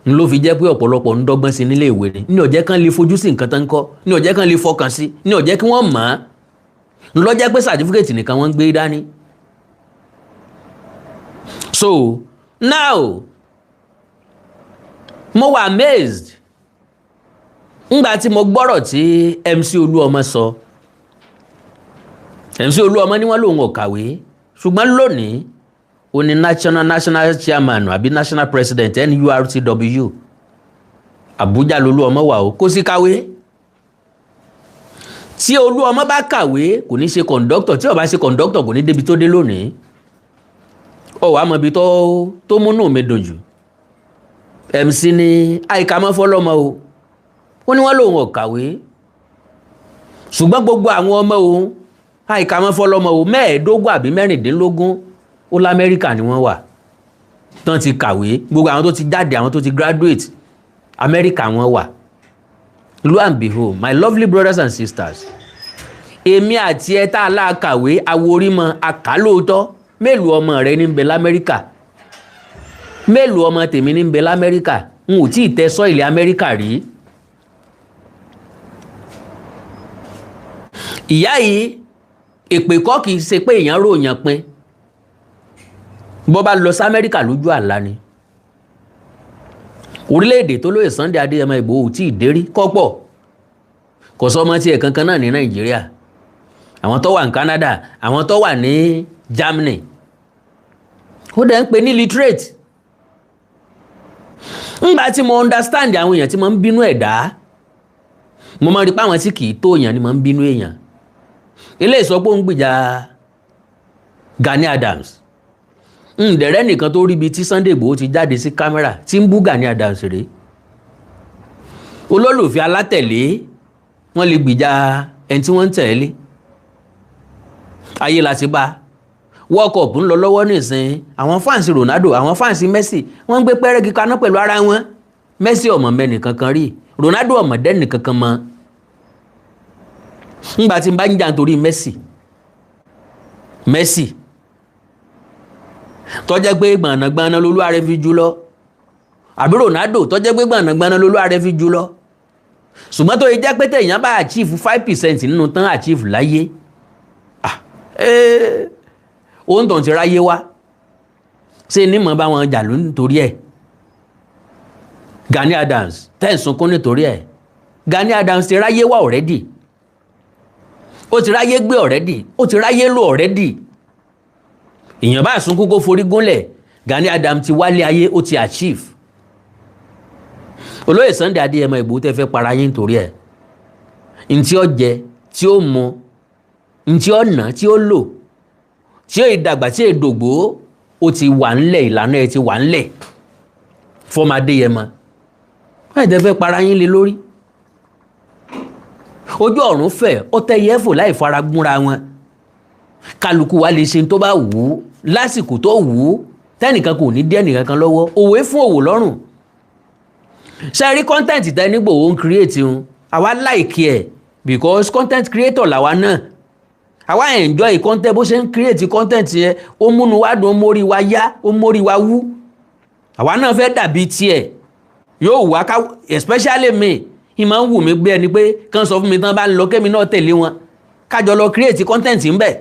S2: N ló fi jẹ́ pé ọ̀pọ̀lọpọ̀ ń dọ́gbọ́n sí nílé ìwé ni. Ní ó jẹ́ kán lè fojú sí nǹkan tán kọ́, ní ó jẹ́ kán lè fọkàn sí, ní ó jẹ́ kí wọ́n mọ̀ ọ́n. N ló jẹ́ pé certificate nìkan wọ́n ń gbé dání. So now mo wà amazed ngbà tí mo gbọ́rọ̀ tí MC Olúọmọ sọ. MC Olúọmọ ní wọ́n lòun ò kàwé, ṣùgbọ́n lónìí ó ní national chairman àbí national president NURTW. Àbújá lolúọmọ wà ó, kò sí kàwé. Tí Olúọmọ bá kàwé kò ní ṣe conductor, tí ó bá ṣe conductor kò ní débi tó dé lónìí. Ó wá mọ̀ bí tó múnú mi dùn jù. MC ní àìkà mọ́ fọ́lọ́mọ o, ó ní wọ́n lòun ò kàwé, ṣùgbọ́n gbogbo àwọn ọmọ òun àìkà mọ́ fọ́lọ́mọ o 15 àbí 16 ó l'Amẹ́ríkà ni wọ́n wà tán ti kàwé. Gbogbo àwọn tó ti jáde, àwọn tó ti graduate, Amẹ́ríkà wọ́n wà. Lo and behold, my lovely brothers and sisters, èmi àti ẹ tá a lá kàwé aworímọ àkálóòtọ́. Mélòó ọmọ rẹ ní ń bẹ l'Amẹ́ríkà? Mélòó ọmọ tèmi ní ń bẹ l'Amẹ́ríkà? N ò tí ì tẹ sọ́ìlì Amẹ́ríkà rí. Ìyá yìí èpè kọ́ kìí ṣe pé èèyàn ròyàn pin. Bọ́ bá lọ sí Amẹ́ríkà lójú àlá ni. Orílẹ̀-èdè tó lóye Sunday Adéyẹmọ Ìgbòho tí ì dérí kọ́pọ̀, kò sọ ọmọ tí ẹ̀ kankan náà ní Nàìjíríà. Àwọn tó wà ní Canada, àwọn tó wà ní Germany, ó dẹ̀ ń pè ní literate. Ńgbà tí mo understand àwọn èèyàn tí mo ń bínú ẹ̀dá, mo máa rí pé àwọn tí kìí tó èèyàn ni mo ń bínú èèyàn. Ilé ìsọpọ̀ ń gbìjà Gani Adams. Ǹdẹ̀rẹ́ nìkan tó rí bí tí Sunday Igboho ti jáde sí kámẹ́rà tí ń bú Gani Adams rèé. Olólùfẹ́ alátẹ̀lé wọ́n lè gbìjà ẹni tí wọ́n ń tẹ̀lé. Ayé la ti bá. World Cup ń lọ lọ́wọ́ nísìn, àwọn fáǹsì Ronaldo, àwọn fáǹsì Messi wọ́n ń gbé pẹ́rẹ́gì kaná pẹ̀lú ara wọn. Messi ọmọ mẹ́ni kankan rí, Ronaldo ọmọ dẹ́ni kankan mọ́. Ńgbà tí ń bá ń jà nítorí Messi tó jẹ́ pé gbọ̀nàgbọ̀nà lolúwa rẹ̀ fi jù lọ, àbí Ronaldo tó jẹ́ pé gbọ̀nàgbọ̀nà lolúwa rẹ̀ fi jù lọ. Ṣùgbọ́n tó yẹ jẹ́ pé téèyàn bá achieve 5% nínú tán achieve láyé, òun tó ń ti ráyé wá ṣe ní mọ̀ bá wọn jà lónìí nítorí ẹ̀. Gani Adams tẹ́ǹsùnkún nítorí ẹ̀. Gani Adams ti ráyé wá already, ó ti ráyé gbé already, ó ti ráyé lò already. Èèyàn bá sunkún kó forí gúnlẹ̀ Gani Adams ti wálé ayé ó ti achieve. Olóyè Sunday Adéyẹmọ Ìgbòho tẹ́ fẹ́ para yín nítorí ẹ̀ ntí ó jẹ tí ó mu ntí ó nà tí ó lò tí ó ìdàgbà tí èdògbò ó ti wà ńlẹ̀ ìlànà ẹ̀ ti wà ńlẹ̀ fọmọ Adéyẹmọ báyìí tẹ́ fẹ́ para yín lé lórí. Ojú ọ̀run fẹ̀ ó tẹ́ yẹ́fò láì fara gúnra wọn kálukú wa lè ṣe tó bá wù ú lásìkò tó wù ú tẹ́nìkan kò ní díẹ̀ nìkan kan lọ́wọ́ òwe fún òwò lọ́rùn. Ṣé rí kọ́ńtẹ́ǹtì tẹ́ nígbò ó ń kírètì ń àwa láìkí ẹ̀ because content creator làwa náà àwa enjoy content bó ṣe ń create content yẹn ó múnú wá dùn ó mórí wa yá ó mórí wa wú àwa náà fẹ́ dàbí tiẹ̀ yóò wá ká especially me ìmọ̀ ń wù mí gbé ẹni pé kàn sọ fún mi tán bá ń lọ kémi náà tẹ̀lé wọn kájọ lọ create content ń bẹ̀.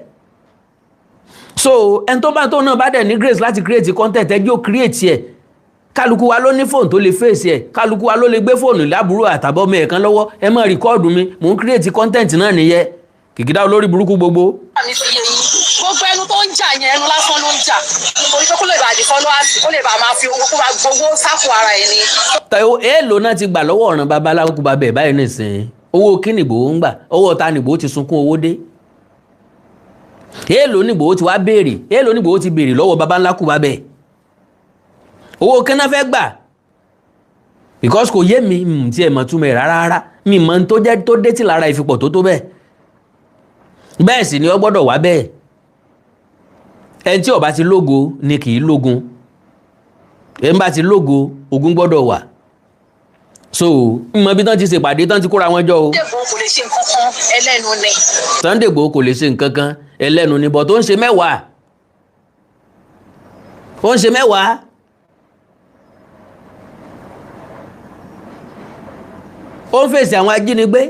S2: So ẹni tó bá tó náà bá dẹ̀ ní grace láti create content ẹ jẹ́ ó create ẹ̀ kálukú wa ló ní fóònù tó lè fèsì ẹ̀ kálukú wa ló lè gbé fóònù lábúrò àtàbọ̀ mi ẹ̀kan lọ́wọ́ ẹ máa rìkọ́ọ̀dù mi mò ń create content náà nìyẹn kìkìdá olórí burúkú gbogbo.
S4: Gbogbo ẹnu tó ń jà yẹn ẹnu lásán ló ń jà nítorí pé kó lè bá di followers kó lè bá máa fi owó kó bá gbowó sáfù ara ẹ̀ ni.
S2: Èèlò náà ti gbà lọ́wọ́ ọ̀ràn babaláwo kú babẹ̀ báyìí nìsín owó kí nìbò ń gbà owó ta nìbò ti sunkún owó dé. Èèlò nìbò ti wá béèrè èèlò nìbò ti béèrè lọ́wọ́ baba ńlá kú babẹ̀ owó kí náà fẹ́ gbà because kò yé mi tí ẹ̀ mọ̀ túmọ̀ rárá mi mọ̀ tó jẹ́ tó dé tí lára ìfipọ̀ tó bẹ́ẹ̀ bẹ́ẹ̀ sì ni ó gbọ́dọ̀ wá bẹ́ẹ̀ ẹni tí ó bá ti lógo ni kì í lógun ẹni bá ti lógo ogun gbọ́dọ̀ wà so mọ bí tán ti ṣèpàdé tán ti kóra wọn jọ o. Sunday Igboho kò lè ṣe nǹkan kan ẹlẹ́nu ni bọ̀ tó ń ṣe mẹ́wàá ó ń ṣe mẹ́wàá. Ó ń fèsì àwọn ajínigbé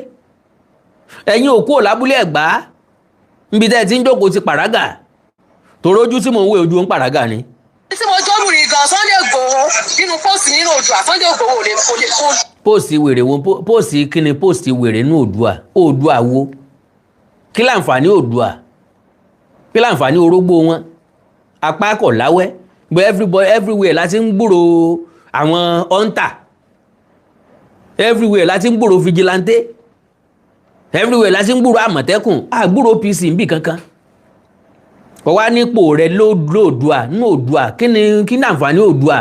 S2: ẹ̀yin òkú òlábúlé Ẹ̀gbá níbi tẹ́ ti ń jókòó ti pàrágà torí ojú tí mò ń wé ojú ń pàrágà ni.
S4: Tí mo jọ́bùrì gan Sunday Igboho nínú póòsì nínú Oòduà Sunday Igboho lè kó.
S2: Póòsì wèrè wo póòsì kí ni póòsì wèrè ní Oòduà wo kí láǹfààní Oòduà kí láǹfààní orógbó wọn apá kọ̀ láwẹ́ but everywhere láti ń gbúrò àwọn hunter everywhere láti ń gbúrò vigilante everywhere láti ń gbúrò àmọ̀tẹ́kùn àgbúrò PC níbì kankan kò wá nípò rẹ̀ lóòdùà ní Oòduà kí ni àǹfààní Oòduà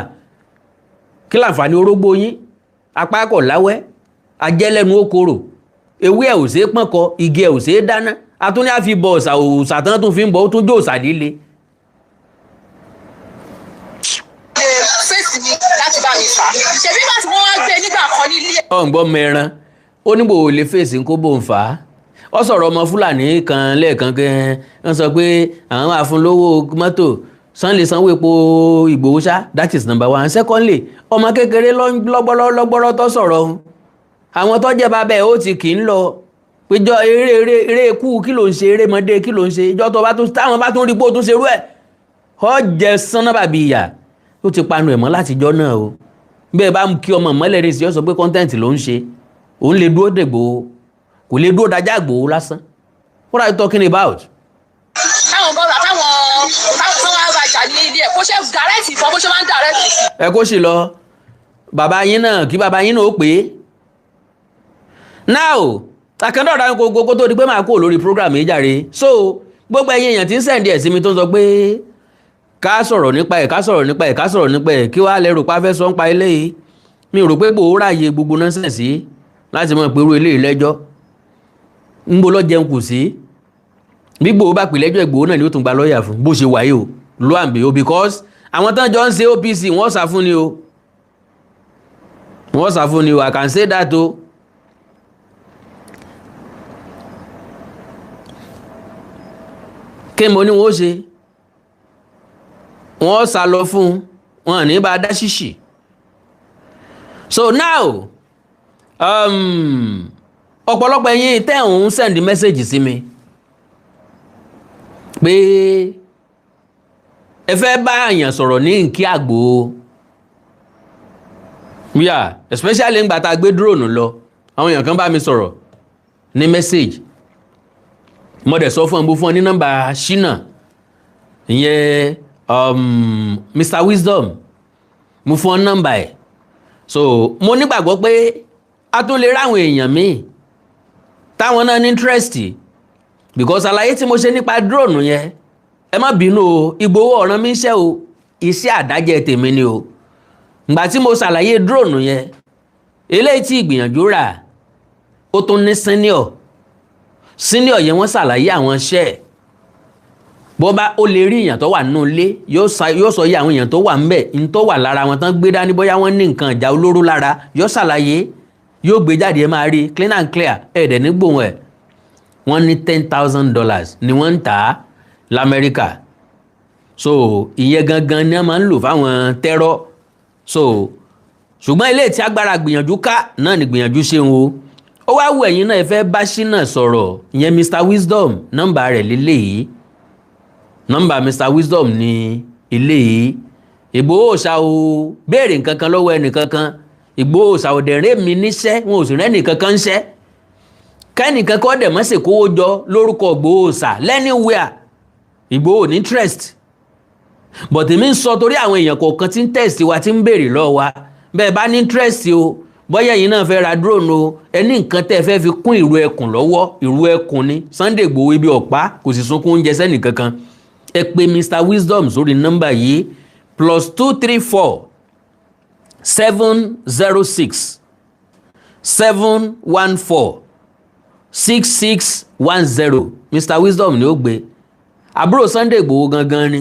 S2: kí láǹfààní orógbó yín apá kọ̀ láwẹ́ ajẹ́lẹ́nu okòrò ewé ẹ̀ ò ṣeé pọ́nkọ igi ẹ̀ ò ṣeé dáná atúní àfi bọ̀ òòṣà tán tún fi ń bọ̀ ó tún jó òòṣà líle.
S4: Fèsì mi láti bá mi fà ṣebí bá tí wọ́n wá gbé nígbà kan nílé.
S2: ọ̀ǹgbọ́n mẹ́ran ó níbo ò lè fèsì kó bò ń fà á ó sọ̀rọ̀ ọmọ Fúlàní kan lẹ́ẹ̀kan kẹ́ ń sọ pé àwọn máa fún lówó mọ́tò sanlé sanwó epo Ìgbòho ṣá that is number one. Secondly ọmọ kékeré lọ́gbọ́rọ́ tó sọ̀rọ̀ àwọn tó jẹ́ bàbá ẹ̀ ó ti kì í lọ péjọ eré ikú kí ló ń ṣe eré mọ́dé kí ló ń ṣe ìjọ tó táwọn bá tún rí pé ó tún ṣerú ẹ̀ ó jẹ sánná bàbí ìyà ó ti panu ẹ̀mọ́ látijọ́ náà o bẹ́ẹ̀ bá kí ọmọ mọ́lẹ́rìn sí ọ sọ pé kọ́ńtẹ́ǹtì ló ń ṣe òun lè dúró dègbò kò lè dúró dájá Ìgbòho lásán. What are you talking about?
S4: Táwọn bọ́lá táwọn wá rajà ní ilé ẹ̀ kó ṣe dàrẹ́tì ìfọ́n bó ṣe máa ń dàrẹ́tì.
S2: Ẹ kó sì lọ bàbá yín náà kí bàbá yín náà ó pè é. Now àkàndọ̀dà kókó tó di pé máa kó lórí program yìí jàre so gbogbo ẹ̀yin èèyàn tí ń sẹ̀ǹdì ẹ̀ sí mi tó ń sọ pé ká sọ̀rọ̀ nípa ẹ̀ kí wàá lẹ́rù pa fẹ́ sọ ń pa eléyìí mi ò rò pé Ìgbòho ráàyè gbogbo nọ́sẹ̀nsì láti mọ̀ pé irú eléyìí lẹ́jọ́ ń bó lọ jẹun kù sí bí Ìgbòho bá pè lẹ́jọ́ Ìgbòho náà ni ó tún gba lọ́ọ̀yà fún bó ṣe wáyé o ló àǹbẹ̀ o because àwọn tán jọ ń ṣe OPC wọ́n sá fún ni o I can say that o. Kí mo ní wọ́n ṣe wọ́n sá lọ fún wọn ní bá dá ṣíṣì so now ọ̀pọ̀lọpọ̀ ẹ̀yin tẹ́ ń send message sí mi pé ẹ fẹ́ bá àyàn sọ̀rọ̀ ní nkí àgbò yeah especially ńgbà tá gbé drone lọ àwọn èèyàn kan bá mi sọ̀rọ̀ ní message mo dẹ̀ sọ fún ọ ní nọ́mbà ṣínà ìyẹn Mr Wisdom mo fún ọ nọ́mbà ẹ̀ so mo nígbàgbọ́ pé a tún lè ráwọn èèyàn míì táwọn náà ní interest because àlàyé tí mo ṣe nípa drone yẹn ẹ má bínú o Ìgbòho ọ̀ràn mi ń ṣe o iṣẹ́ àdájẹ́ tèmi ni o ìgbà tí mo ṣàlàyé drone yẹn eléyìí tí ìgbìyànjú rà ó tún ní senior yẹn wọ́n ṣàlàyé àwọn iṣẹ́ bó bá ó lè rí èèyàn tó wà nínú ilé yóò sọ yé àwọn èèyàn tó wà ńbẹ̀ ní tó wà lára wọn tán gbé dání bóyá wọ́n ní nǹkan ìjà olóró lára yóò ṣàlàyé yóò gbé jáde ẹ máa rí clean and clear ẹ̀ẹ́dẹ̀ nígbòhùn ẹ̀ wọ́n ní $10,000 ni wọ́n ń tà á l'Amẹ́ríkà so ìyẹn gangan ni wọ́n máa ń lò fáwọn tẹ́rọ̀ so ṣùgbọ́n ilé tí agbára gbìyànjú ká náà ni gbìyànjú ṣe ń wo ó wá wù ẹ̀yin náà ẹ fẹ́ bá Ṣínà sọ̀rọ̀ ìyẹn Mr Wisdom nọ́mbà rẹ̀ lélẹ́yìí nọ́mbà Mr Wisdom ní ilé yìí Ìgbòho ṣá o béèrè nǹkan kan lọ́wọ́ ẹnìkankan Ìgbòho ṣá o dẹ̀rẹ́ mi níṣẹ́ wọn ò sì rẹ́ nìkankan ń ṣẹ́ kẹ́nìkan kọ́ dẹ̀ mọ́sẹ̀ kówó jọ lórúkọ Ìgbòho ṣá lẹ́niwíà Ìgbòho ní interest but èmi ń sọ torí àwọn èèyàn kọ̀ọ̀kan tí ń test wa tí ń béèrè lọ́wọ́ wa bẹ́ẹ̀ bá ní interest o bọ́yá yìí náà fẹ́ ra drone o ẹni nǹkan tẹ́ fẹ́ fi kún ìrù ẹkùn lọ́wọ́ ìrù ẹkùn ni Sunday Ìgbòho ibi ọ̀pá kò sì sunkún oúnjẹ sẹ́nìkankan ẹ pè Mr Wisdom sórí nọ́mbà yìí +234 706 714 6610 Mr Wisdom ni ó gbé àbúrò Sunday Ìgbòho gangan ni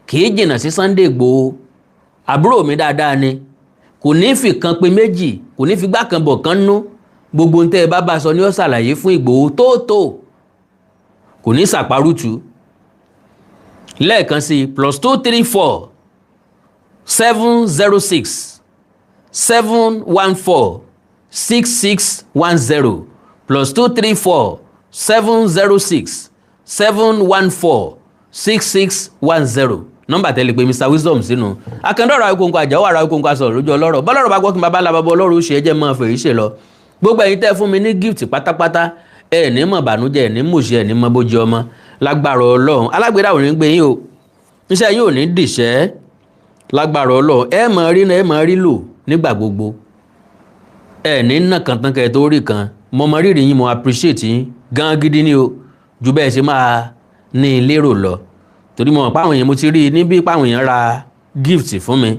S2: kì í jìnnà sí Sunday Ìgbòho àbúrò mi dáadáa ni kò ní fi kan pé méjì kò ní fi gbá kan bọ̀ kan nú gbogbo ń tẹ́ ẹ bá sọ ni ó ṣàlàyé fún Ìgbòho tóótó kò ní ṣàparùtù lẹ́ẹ̀kan sí +234 706 714 6610 +234 706 714 6610 nọ́mbà tẹ́lẹ̀ pé Mr Wisdom sínú akandọ́rọ̀ ayíkóńkó àjàwọ̀ ara ayíkóńkó aṣọ lójú ọlọ́rọ̀ bọ́lọ́rọ̀ bá gbọ́kùn bàbá alábàbọ̀ ọlọ́rọ̀ ṣe ẹjẹ́ mọ́ fèrè ṣe lọ gbogbo ẹ̀yin tẹ́ fún mi ní gift pátápátá ẹ̀ ní mọ̀ bànújẹ́ ẹ̀ ní mọ̀ṣẹ́ ẹ̀ ní mọ̀ bójú ọmọ lágbára ọlọ́run alágbèdá ò ní gbé yín o iṣẹ́ yín ò ní dìṣẹ́ lágbára ọlọ́run ẹ mọ̀ rí náà ẹ mọ̀ rí lò nígbà gbogbo ẹ ní nà kàn tán kẹ́ tó rí kan mo mọ rírì yín mo appreciate yín gan gidi ni o ju bẹ́ẹ̀ ṣe máa ní lérò lọ torí mo mọ̀ páwọn èèyàn mo ti rí níbí páwọn èèyàn ra gift fún mi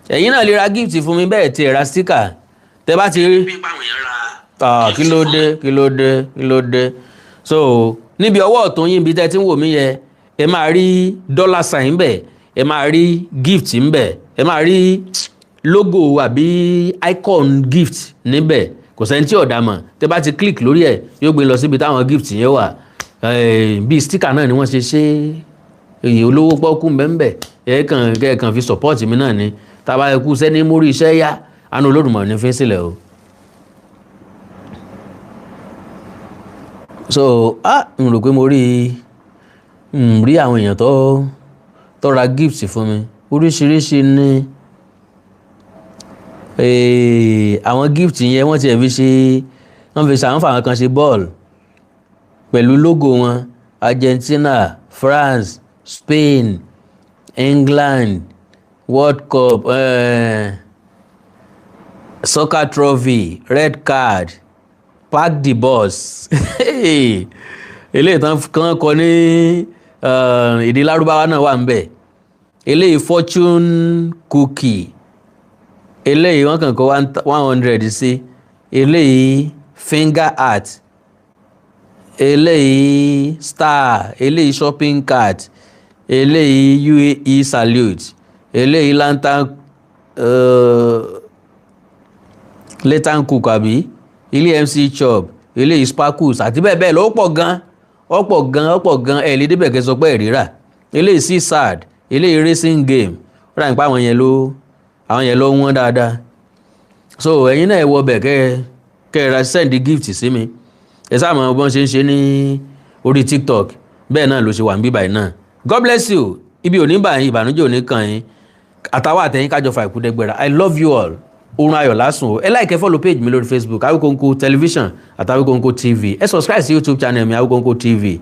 S2: ẹ̀yin náà lè ra gift fún mi bẹ́ẹ̀ tí ẹ ra sticker tẹ bá ti rí kí ló dé so níbi ọwọ́ ọ̀tún yín bí tẹ́ tí ń wò mí yẹ ẹ máa rí $sign bẹ̀ ẹ máa rí gift ńbẹ̀ ẹ máa rí logo àbí icon gift níbẹ̀ kò sẹ́ni tí ọ̀dà mọ̀ tẹ́ bá ti click lórí ẹ̀ yóò gbé lọ síbi táwọn gift yẹn wà bí sticker náà ni wọ́n ṣe ṣe èyí olówó pọ́kú mbẹ́mbẹ́ ẹ̀ẹ́kàn fi support mi náà ni tàbá ẹkú sẹ́ni mórí iṣẹ́ yá àánú Olódùmarè ní fi sílẹ̀ o. so n rò pé mo rí àwọn èèyàn tó ra gift fún mi oríṣiríṣi ní àwọn gift yẹn wọ́n ti ẹ̀ fi ṣe wọ́n fi ṣàwọn fàwọn kan ṣe bọ́ọ̀lù pẹ̀lú logo wọn Argentina, France, Spain, England, World Cup, soccer trophy, red card, pack the bus. Eléyìí tán kàn kọ ní èdè Lárúbáwá náà wà ń bẹ̀. Eléyìí fortune cookie. Eléyìí wọ́n kàn kọ 100 sí. Eléyìí finger art. Eléyìí star. Eléyìí shopping cart. Eléyìí UAE salute. Eléyìí lantern cook àbí ilé MC chop eléyìí sparkles àti bẹ́ẹ̀ bẹ́ẹ̀ lọ ọ̀pọ̀ gan ẹ̀ lè débẹ̀ kẹ́ sọ pé ìrírà eléyìí seaside eléyìí racing game ó rà nípa àwọn yẹn lọ wọ́n dáadáa so ẹ̀yin náà ẹ wọ bẹ̀ kẹ́ ra send gift sí mi ẹ sáà mọ̀ bọ́n ṣe ń ṣe ní orí TikTok bẹ́ẹ̀ náà ló ṣe wà ń bí báyìí náà God bless you ibi òní báyìí ìbànújẹ́ òní kàn yín àtàwọn àtẹ̀yìn kájọ fà ìkúdẹ́gbẹ̀rẹ̀ I love you all orun ayọ̀ lásùn o ẹ like follow page mi lórí Facebook Awikonko television àti Awikonko TV ẹ subscribe sí YouTube channel mi Awikonko TV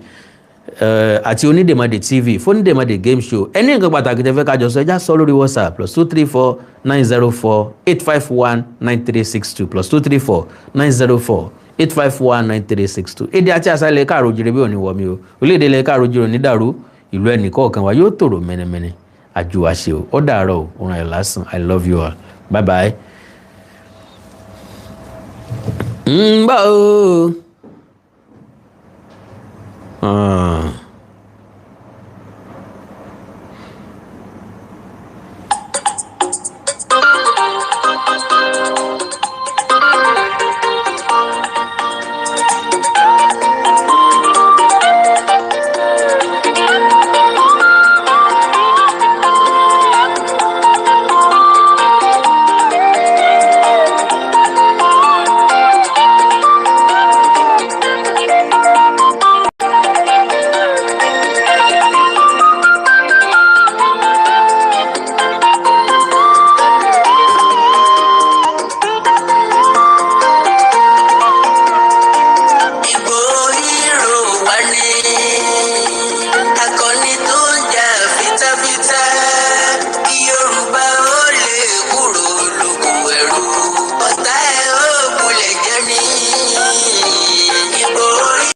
S2: àti Onídèmọdè TV fónídèmọdè game show ẹni nǹkan pàtàkì tẹ́ fẹ́ kájọ sọ ẹjá sọ lórí WhatsApp +234 904 851 9362 +234 904 851 9362 èdè àti àṣà ilẹ̀ káàró jire bí òní wọmi o orílẹ̀-èdè ilẹ̀ káàró jire ní dàrú ìlú ẹnì kọ̀ọ̀kan wa yóò tòrò mẹ́nẹ́mẹ́nẹ́ àjùwàṣe o ó dàárọ̀ o òun ẹ̀ lásán I love you all bye bye. Bá o.
S3: Akọni tó ń jà fitafita.